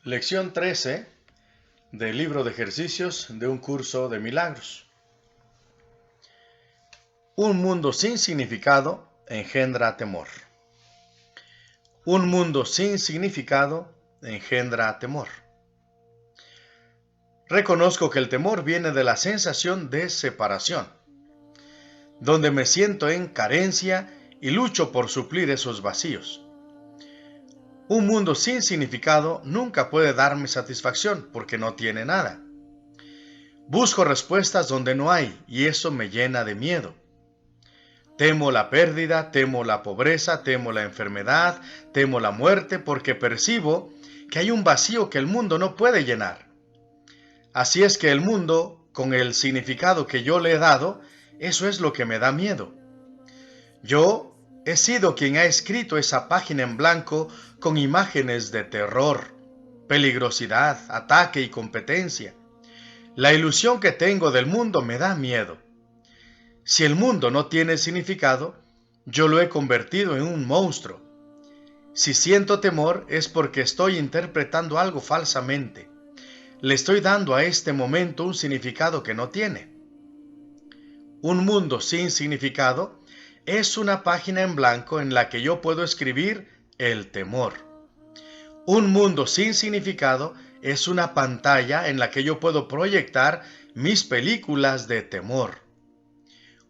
Lección 13 del libro de ejercicios de un curso de milagros. Un mundo sin significado engendra temor. Un mundo sin significado engendra temor. Reconozco que el temor viene de la sensación de separación, donde me siento en carencia y lucho por suplir esos vacíos. Un mundo sin significado nunca puede darme satisfacción porque no tiene nada. Busco respuestas donde no hay y eso me llena de miedo. Temo la pérdida, temo la pobreza, temo la enfermedad, temo la muerte porque percibo que hay un vacío que el mundo no puede llenar. Así es que el mundo, con el significado que yo le he dado, eso es lo que me da miedo. Yo he sido quien ha escrito esa página en blanco con imágenes de terror, peligrosidad, ataque y competencia. La ilusión que tengo del mundo me da miedo. Si el mundo no tiene significado, yo lo he convertido en un monstruo. Si siento temor es porque estoy interpretando algo falsamente. Le estoy dando a este momento un significado que no tiene. Un mundo sin significado es una página en blanco en la que yo puedo escribir el temor. Un mundo sin significado es una pantalla en la que yo puedo proyectar mis películas de temor.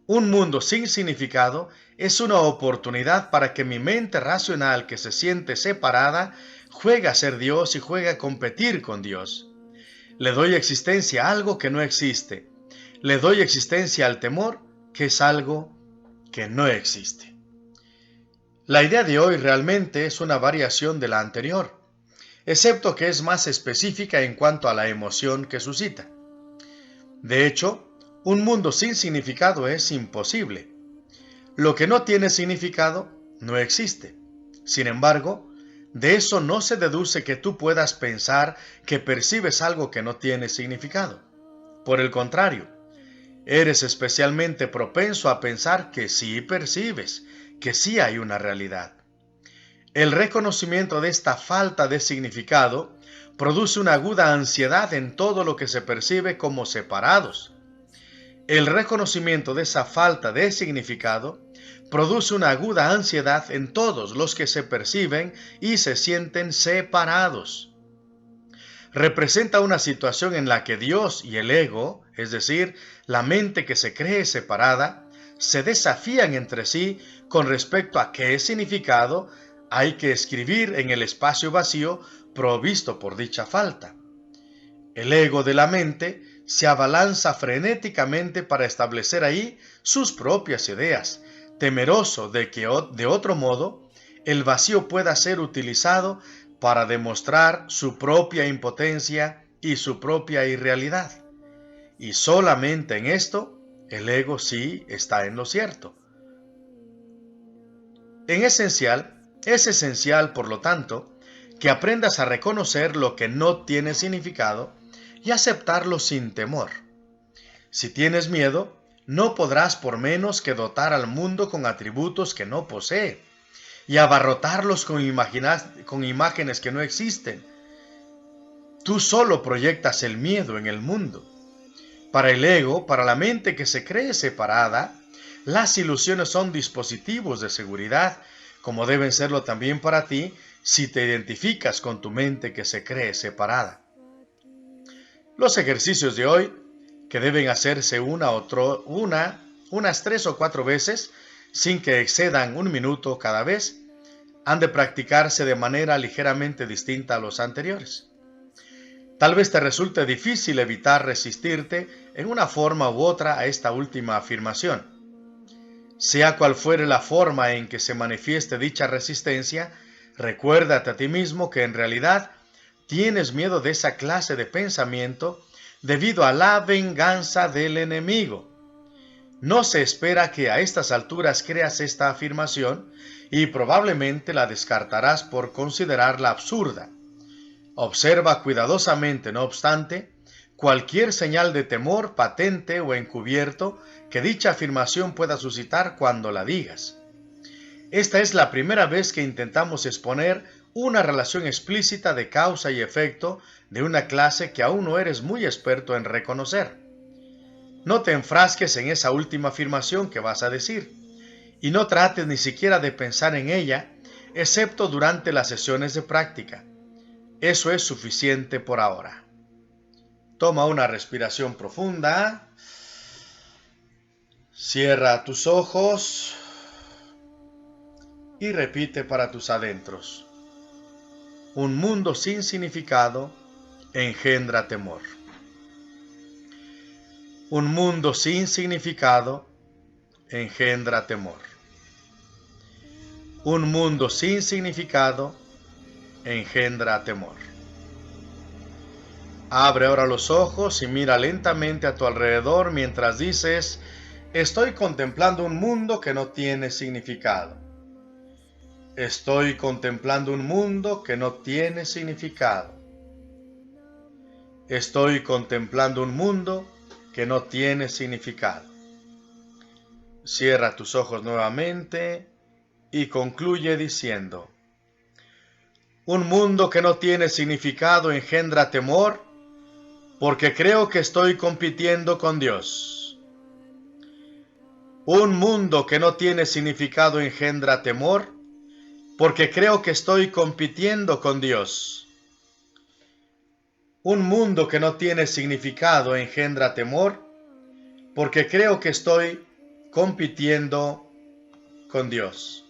Un mundo sin significado es una oportunidad para que mi mente racional que se siente separada juegue a ser Dios y juegue a competir con Dios. Le doy existencia a algo que no existe. Le doy existencia al temor, que es algo que no existe. La idea de hoy realmente es una variación de la anterior, excepto que es más específica en cuanto a la emoción que suscita. De hecho, un mundo sin significado es imposible. Lo que no tiene significado no existe. Sin embargo, de eso no se deduce que tú puedas pensar que percibes algo que no tiene significado. Por el contrario, eres especialmente propenso a pensar que sí percibes, que sí hay una realidad. El reconocimiento de esta falta de significado produce una aguda ansiedad en todo lo que se percibe como separados. El reconocimiento de esa falta de significado produce una aguda ansiedad en todos los que se perciben y se sienten separados. Representa una situación en la que Dios y el ego, es decir, la mente que se cree separada, se desafían entre sí con respecto a qué significado hay que escribir en el espacio vacío provisto por dicha falta. El ego de la mente se abalanza frenéticamente para establecer ahí sus propias ideas, temeroso de que de otro modo el vacío pueda ser utilizado para demostrar su propia impotencia y su propia irrealidad. Y solamente en esto el ego sí está en lo cierto. Es esencial, por lo tanto, que aprendas a reconocer lo que no tiene significado y aceptarlo sin temor. Si tienes miedo, no podrás por menos que dotar al mundo con atributos que no posee y abarrotarlos con imágenes que no existen. Tú solo proyectas el miedo en el mundo. Para el ego, para la mente que se cree separada, las ilusiones son dispositivos de seguridad, como deben serlo también para ti si te identificas con tu mente que se cree separada. Los ejercicios de hoy, que deben hacerse unas 3 o 4 veces, sin que excedan 1 minuto cada vez, han de practicarse de manera ligeramente distinta a los anteriores. Tal vez te resulte difícil evitar resistirte en una forma u otra a esta última afirmación. Sea cual fuere la forma en que se manifieste dicha resistencia, recuérdate a ti mismo que en realidad tienes miedo de esa clase de pensamiento debido a la venganza del enemigo. No se espera que a estas alturas creas esta afirmación y probablemente la descartarás por considerarla absurda. Observa cuidadosamente, no obstante, cualquier señal de temor patente o encubierto que dicha afirmación pueda suscitar cuando la digas. Esta es la primera vez que intentamos exponer una relación explícita de causa y efecto de una clase que aún no eres muy experto en reconocer. No te enfrasques en esa última afirmación que vas a decir, y no trates ni siquiera de pensar en ella, excepto durante las sesiones de práctica. Eso es suficiente por ahora. Toma una respiración profunda. Cierra tus ojos y repite para tus adentros. Un mundo sin significado engendra temor. Un mundo sin significado engendra temor. Un mundo sin significado engendra temor. Abre ahora los ojos y mira lentamente a tu alrededor mientras dices: estoy contemplando un mundo que no tiene significado. Estoy contemplando un mundo que no tiene significado. Estoy contemplando un mundo que no tiene significado. Cierra tus ojos nuevamente y concluye diciendo: un mundo que no tiene significado engendra temor porque creo que estoy compitiendo con Dios. Un mundo que no tiene significado engendra temor porque creo que estoy compitiendo con Dios. Un mundo que no tiene significado engendra temor porque creo que estoy compitiendo con Dios.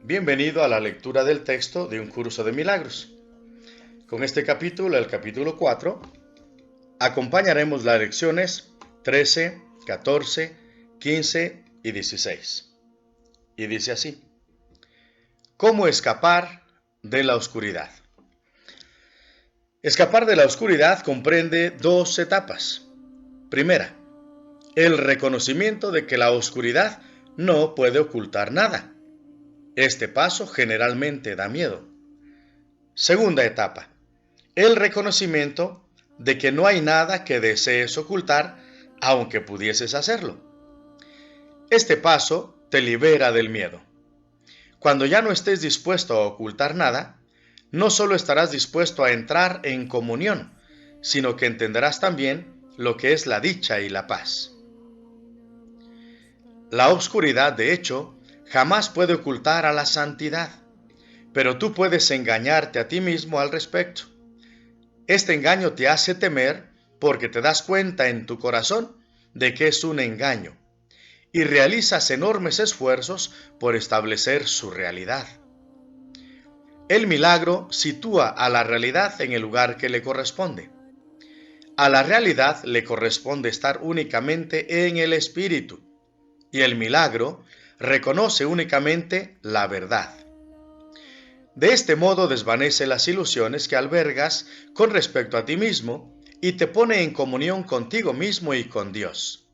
Bienvenido a la lectura del texto de Un Curso de Milagros. Con este capítulo, el capítulo 4, acompañaremos las lecciones 13, 14, 15 y 16. Y dice así: ¿cómo escapar de la oscuridad? Escapar de la oscuridad comprende dos etapas. Primera, el reconocimiento de que la oscuridad no puede ocultar nada. Este paso generalmente da miedo. Segunda etapa, el reconocimiento de que no hay nada que desees ocultar, aunque pudieses hacerlo. Este paso te libera del miedo. Cuando ya no estés dispuesto a ocultar nada, no solo estarás dispuesto a entrar en comunión, sino que entenderás también lo que es la dicha y la paz. La oscuridad, de hecho, jamás puede ocultar a la santidad, pero tú puedes engañarte a ti mismo al respecto. Este engaño te hace temer porque te das cuenta en tu corazón de que es un engaño y realizas enormes esfuerzos por establecer su realidad. El milagro sitúa a la realidad en el lugar que le corresponde. A la realidad le corresponde estar únicamente en el espíritu, y el milagro reconoce únicamente la verdad. De este modo desvanece las ilusiones que albergas con respecto a ti mismo y te pone en comunión contigo mismo y con Dios.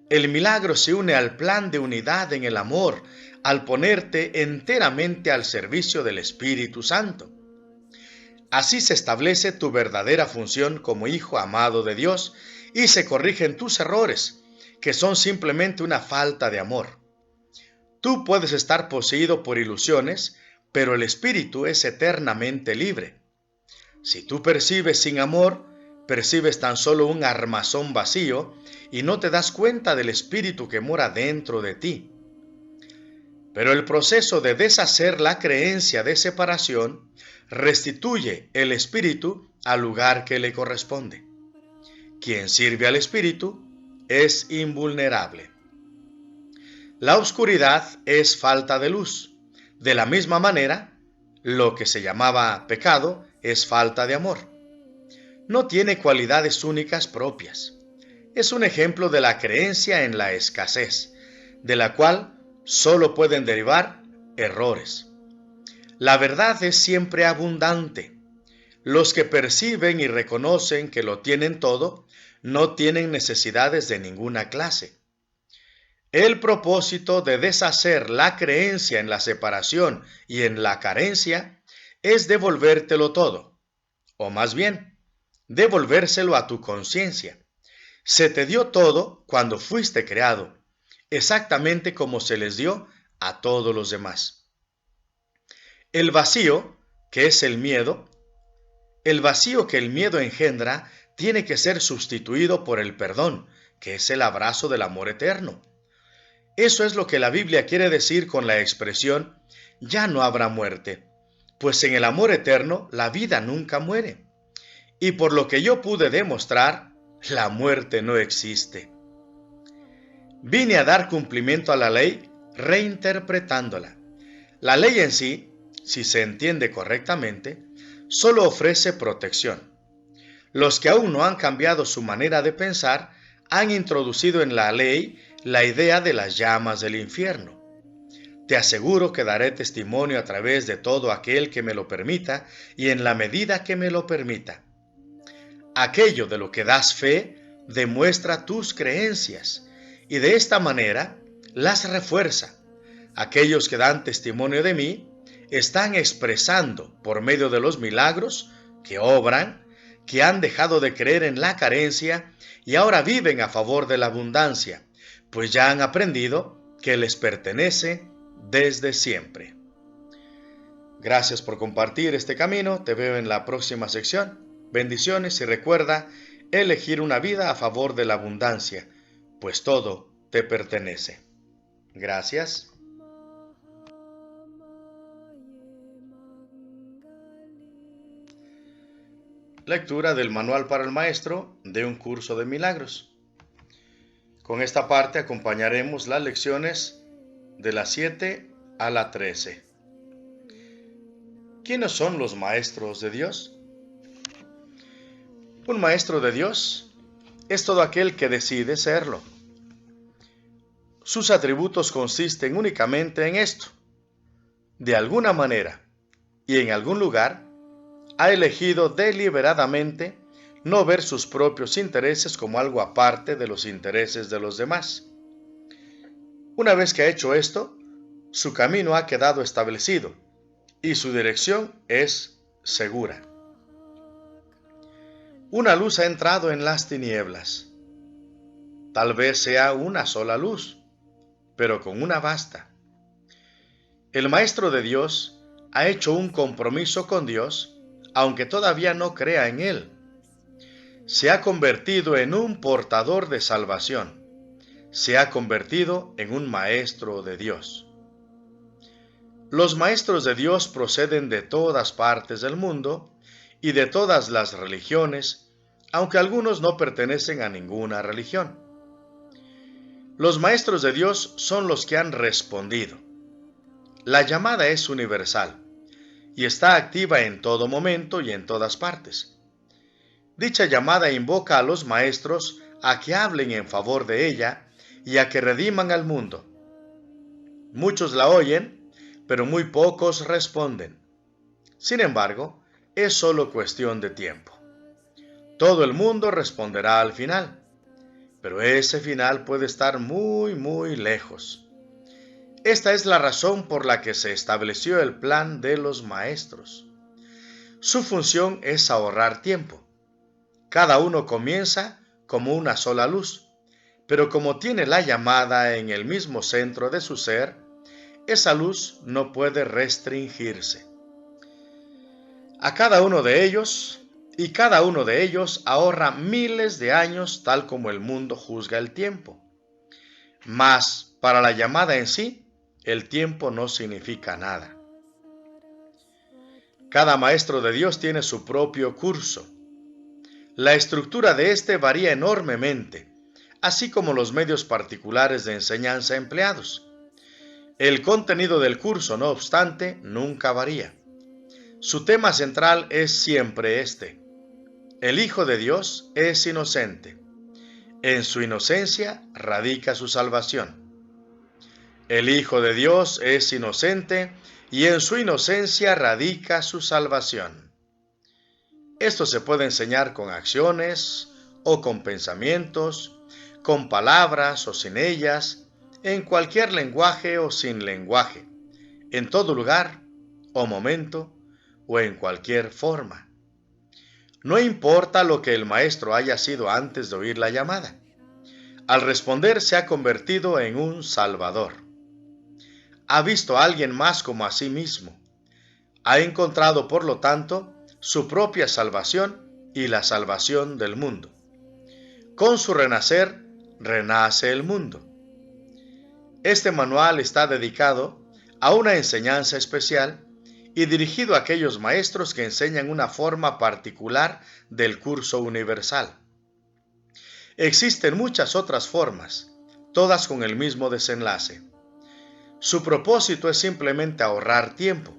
El milagro se une al plan de unidad en el amor al ponerte enteramente al servicio del Espíritu Santo. Así se establece tu verdadera función como hijo amado de Dios y se corrigen tus errores, que son simplemente una falta de amor. Tú puedes estar poseído por ilusiones, pero el espíritu es eternamente libre. Si tú percibes sin amor, percibes tan solo un armazón vacío y no te das cuenta del espíritu que mora dentro de ti. Pero el proceso de deshacer la creencia de separación restituye el espíritu al lugar que le corresponde. Quien sirve al espíritu es invulnerable. La oscuridad es falta de luz. De la misma manera, lo que se llamaba pecado es falta de amor. No tiene cualidades únicas propias. Es un ejemplo de la creencia en la escasez, de la cual solo pueden derivar errores. La verdad es siempre abundante. Los que perciben y reconocen que lo tienen todo, no tienen necesidades de ninguna clase. El propósito de deshacer la creencia en la separación y en la carencia es devolvértelo todo, o más bien, devolvérselo a tu conciencia. Se te dio todo cuando fuiste creado, exactamente como se les dio a todos los demás. El vacío, que es el vacío que el miedo engendra, tiene que ser sustituido por el perdón, que es el abrazo del amor eterno. Eso es lo que la Biblia quiere decir con la expresión, ya no habrá muerte, pues en el amor eterno la vida nunca muere. Y por lo que yo pude demostrar, la muerte no existe. Vine a dar cumplimiento a la ley reinterpretándola. La ley en sí, si se entiende correctamente, solo ofrece protección. Los que aún no han cambiado su manera de pensar han introducido en la ley la idea de las llamas del infierno. Te aseguro que daré testimonio a través de todo aquel que me lo permita y en la medida que me lo permita. Aquello de lo que das fe demuestra tus creencias y de esta manera las refuerza. Aquellos que dan testimonio de mí están expresando por medio de los milagros que obran, que han dejado de creer en la carencia y ahora viven a favor de la abundancia, pues ya han aprendido que les pertenece desde siempre. Gracias por compartir este camino, te veo en la próxima sección. Bendiciones y recuerda elegir una vida a favor de la abundancia, pues todo te pertenece. Gracias. Lectura del Manual para el Maestro de un curso de milagros. Con esta parte acompañaremos las lecciones de la 7 a la 13. ¿Quiénes son los maestros de Dios? Un maestro de Dios es todo aquel que decide serlo. Sus atributos consisten únicamente en esto. De alguna manera y en algún lugar, ha elegido deliberadamente no ver sus propios intereses como algo aparte de los intereses de los demás. Una vez que ha hecho esto, su camino ha quedado establecido y su dirección es segura. Una luz ha entrado en las tinieblas. Tal vez sea una sola luz, pero con una basta. El Maestro de Dios ha hecho un compromiso con Dios, aunque todavía no crea en Él. Se ha convertido en un portador de salvación. Se ha convertido en un maestro de Dios. Los maestros de Dios proceden de todas partes del mundo y de todas las religiones, aunque algunos no pertenecen a ninguna religión. Los maestros de Dios son los que han respondido. La llamada es universal y está activa en todo momento y en todas partes. Dicha llamada invoca a los maestros a que hablen en favor de ella y a que rediman al mundo. Muchos la oyen, pero muy pocos responden. Sin embargo, es solo cuestión de tiempo. Todo el mundo responderá al final, pero ese final puede estar muy lejos. Esta es la razón por la que se estableció el plan de los maestros. Su función es ahorrar tiempo. Cada uno comienza como una sola luz, pero como tiene la llamada en el mismo centro de su ser, esa luz no puede restringirse. A cada uno de ellos, y cada uno de ellos ahorra miles de años tal como el mundo juzga el tiempo. Mas, para la llamada en sí, el tiempo no significa nada. Cada maestro de Dios tiene su propio curso. La estructura de este varía enormemente, así como los medios particulares de enseñanza empleados. El contenido del curso, no obstante, nunca varía. Su tema central es siempre este. El Hijo de Dios es inocente. En su inocencia radica su salvación. El Hijo de Dios es inocente y en su inocencia radica su salvación. Esto se puede enseñar con acciones o con pensamientos, con palabras o sin ellas, en cualquier lenguaje o sin lenguaje, en todo lugar o momento o en cualquier forma. No importa lo que el maestro haya sido antes de oír la llamada. Al responder se ha convertido en un salvador. Ha visto a alguien más como a sí mismo. Ha encontrado, por lo tanto, su propia salvación y la salvación del mundo. Con su renacer, renace el mundo. Este manual está dedicado a una enseñanza especial y dirigido a aquellos maestros que enseñan una forma particular del curso universal. Existen muchas otras formas, todas con el mismo desenlace. Su propósito es simplemente ahorrar tiempo.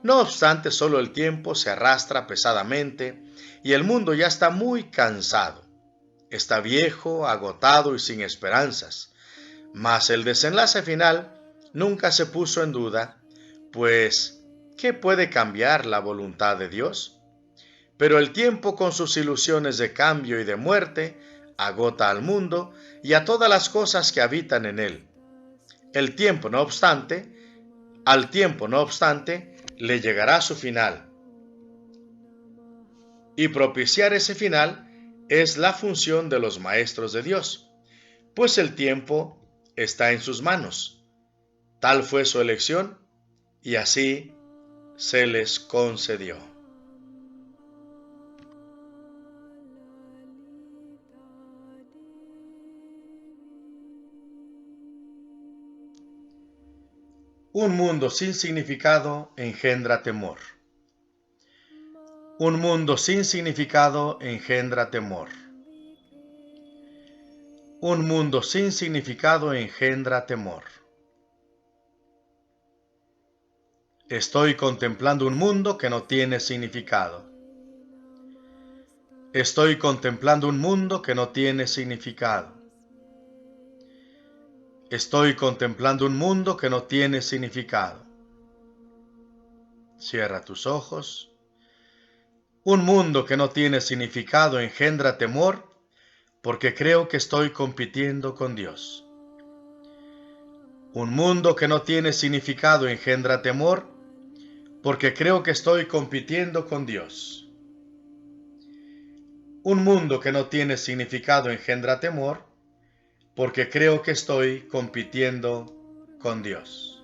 No obstante, solo el tiempo se arrastra pesadamente y el mundo ya está muy cansado. Está viejo, agotado y sin esperanzas. Mas el desenlace final nunca se puso en duda, pues, ¿qué puede cambiar la voluntad de Dios? Pero el tiempo con sus ilusiones de cambio y de muerte agota al mundo y a todas las cosas que habitan en él. El tiempo, no obstante, al tiempo, no obstante, le llegará su final. Y propiciar ese final es la función de los maestros de Dios, pues el tiempo está en sus manos. Tal fue su elección y así se les concedió. Un mundo sin significado engendra temor. Un mundo sin significado engendra temor. Un mundo sin significado engendra temor. Estoy contemplando un mundo que no tiene significado. Estoy contemplando un mundo que no tiene significado. Estoy contemplando un mundo que no tiene significado. Cierra tus ojos. Un mundo que no tiene significado engendra temor porque creo que estoy compitiendo con Dios. Un mundo que no tiene significado engendra temor porque creo que estoy compitiendo con Dios. Un mundo que no tiene significado engendra temor porque creo que estoy compitiendo con Dios.